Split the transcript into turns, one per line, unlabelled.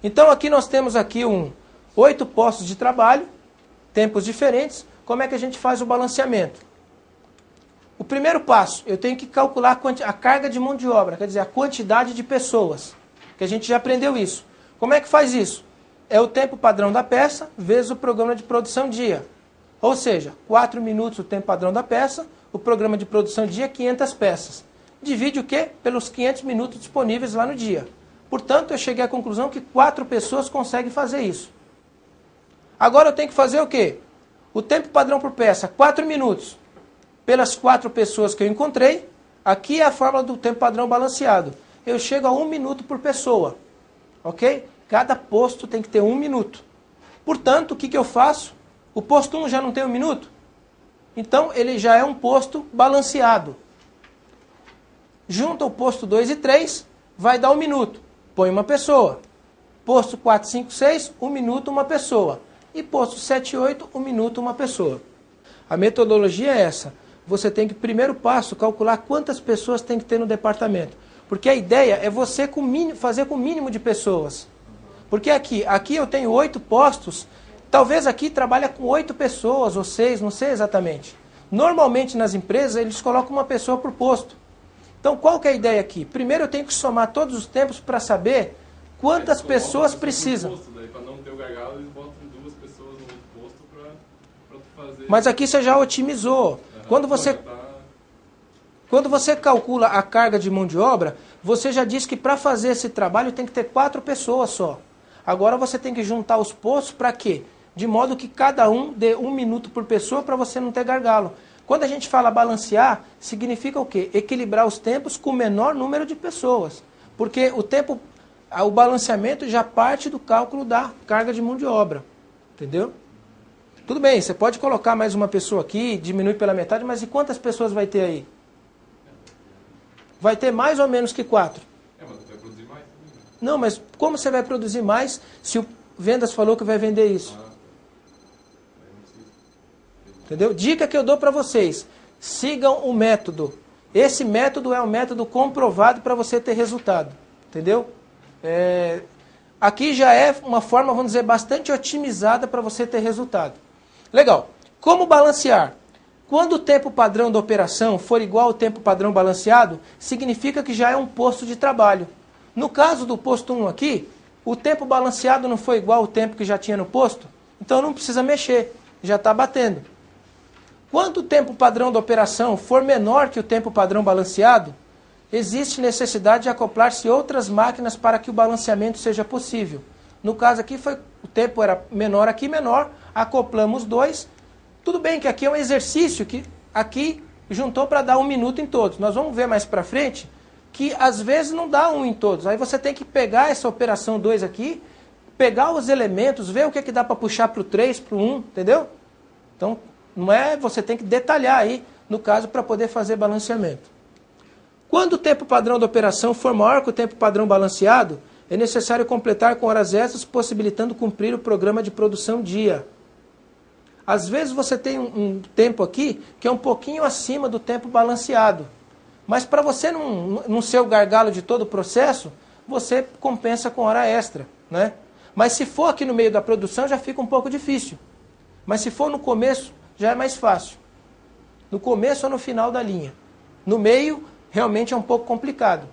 Então aqui nós temos aqui 8 postos de trabalho, tempos diferentes. Como é que a gente faz o balanceamento? O primeiro passo, eu tenho que calcular a carga de mão de obra, quer dizer, a quantidade de pessoas, que a gente já aprendeu isso. Como é que faz isso? É o tempo padrão da peça vezes o programa de produção dia. Ou seja, 4 minutos o tempo padrão da peça, o programa de produção dia 500 peças. Divide o quê? Pelos 500 minutos disponíveis lá no dia. Portanto, eu cheguei à conclusão que 4 pessoas conseguem fazer isso. Agora eu tenho que fazer o quê? O tempo padrão por peça, 4 minutos. Pelas 4 pessoas que eu encontrei, aqui é a fórmula do tempo padrão balanceado. Eu chego a 1 minuto por pessoa. Ok? Cada posto tem que ter 1 minuto. Portanto, o que eu faço? O posto 1 já não tem 1 minuto? Então, ele já é um posto balanceado. Junta o posto 2 e 3, vai dar 1 minuto. Põe uma pessoa. Posto 4, 5, 6, 1 minuto uma pessoa. E posto 7 e 8, 1 minuto uma pessoa. A metodologia é essa. Você tem que, primeiro passo, calcular quantas pessoas tem que ter no departamento. Porque a ideia é você fazer com o mínimo de pessoas. Porque aqui eu tenho 8 postos, talvez aqui trabalha com 8 pessoas ou 6, não sei exatamente. Normalmente nas empresas eles colocam uma pessoa por posto. Então qual que é a ideia aqui? Primeiro eu tenho que somar todos os tempos para saber quantas pessoas precisam.
Para não ter o gargalo, eles botam 2 pessoas no outro posto para fazer...
Mas aqui você já otimizou. Quando você calcula a carga de mão de obra, você já diz que para fazer esse trabalho tem que ter 4 pessoas só. Agora você tem que juntar os postos para quê? De modo que cada um dê 1 minuto por pessoa para você não ter gargalo. Quando a gente fala balancear, significa o quê? Equilibrar os tempos com o menor número de pessoas. Porque o balanceamento já parte do cálculo da carga de mão de obra. Entendeu? Tudo bem, você pode colocar mais uma pessoa aqui, diminui pela metade, mas e quantas pessoas vai ter aí? Vai ter mais ou menos que 4?
Mas você vai produzir mais também.
Não, mas como você vai produzir mais se o Vendas falou que vai vender isso? Entendeu? Dica que eu dou para vocês. Sigam o método. Esse método é um método comprovado para você ter resultado. Entendeu? Aqui já é uma forma, vamos dizer, bastante otimizada para você ter resultado. Legal. Como balancear? Quando o tempo padrão da operação for igual ao tempo padrão balanceado, significa que já é um posto de trabalho. No caso do posto 1 aqui, o tempo balanceado não foi igual ao tempo que já tinha no posto, então não precisa mexer, já está batendo. Quando o tempo padrão da operação for menor que o tempo padrão balanceado, existe necessidade de acoplar-se outras máquinas para que o balanceamento seja possível. No caso aqui, o tempo era menor aqui, menor, acoplamos 2. Tudo bem que aqui é um exercício que aqui juntou para dar 1 minuto em todos. Nós vamos ver mais para frente que às vezes não dá 1 em todos. Aí você tem que pegar essa operação 2 aqui, pegar os elementos, ver o que dá para puxar para o 3, para o 1, entendeu? Então, você tem que detalhar aí, no caso, para poder fazer balanceamento. Quando o tempo padrão da operação for maior que o tempo padrão balanceado, é necessário completar com horas extras, possibilitando cumprir o programa de produção dia. Às vezes você tem um tempo aqui que é um pouquinho acima do tempo balanceado. Mas para você não ser o gargalo de todo o processo, você compensa com hora extra, né? Mas se for aqui no meio da produção, já fica um pouco difícil. Mas se for no começo, já é mais fácil. No começo ou no final da linha. No meio, realmente é um pouco complicado.